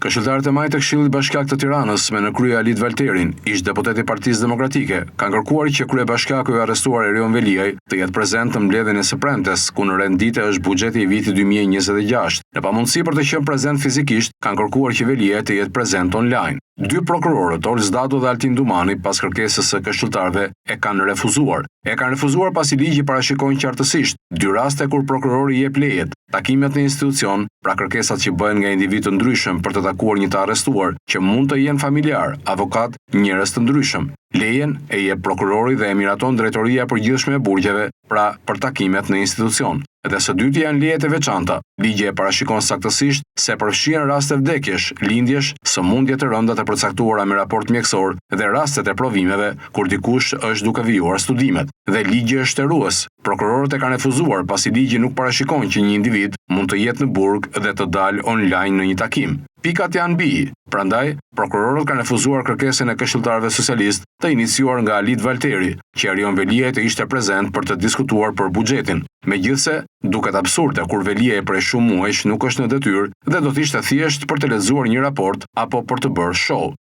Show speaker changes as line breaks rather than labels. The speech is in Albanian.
Këshilltarët e majtë të Këshillit Bashkiak të Tiranës me në krye Alit Valterin, ish deputet i Partisë Demokratike, kanë kërkuar që kryebashkiaku i arrestuar Erion Veliaj të jetë prezent në mbledhjen e së premtes, ku në rendite është buxheti i vitit 2026. Në pamundësi për të qenë prezent fizikisht, kanë kërkuar që Veliaj të jetë prezent online. Dy prokurorët, Olz Dado dhe Altin Dumani, pas kërkesës së këshilltarëve, e kanë refuzuar. E kanë refuzuar pasi ligji parashikon qartësisht dy raste kur prokurori jep lejet, takimet në institucion, pra kërkesat që bëhen nga individ të ndryshëm për të takuar një të arrestuar, që mund të jenë familjar, avokat, njerëz të ndryshëm. Lejen e jep prokurori dhe e miraton drejtoria e përgjithshme e burgjeve, pra për takimet në institucion. Dhe së dyti janë lejet e veçanta. Ligji e parashikon saktësisht se përfshihen raste vdekjesh, lindjesh, sëmundje të rënda të përcaktuara me raport mjekësor dhe rastet e provimeve kur dikush është duke vijuar studimet. Dhe ligji është shtërues. Prokurorët e kanë refuzuar pasi ligji nuk parashikon që një individ mund të jetë në burg dhe të dalë online në një takim. Pikat janë mbi. Prandaj, prokurorët kanë refuzuar kërkesën e këshilltarëve socialist të iniciuar nga Alit Valteri, që Erion Veliaj të ishte prezent për të diskutuar për buxhetin. Megjithse, duket absurde kur Veliaj prej shumë muajsh nuk është në detyrë dhe do të ishte thjesht për të lexuar një raport apo për të bërë show.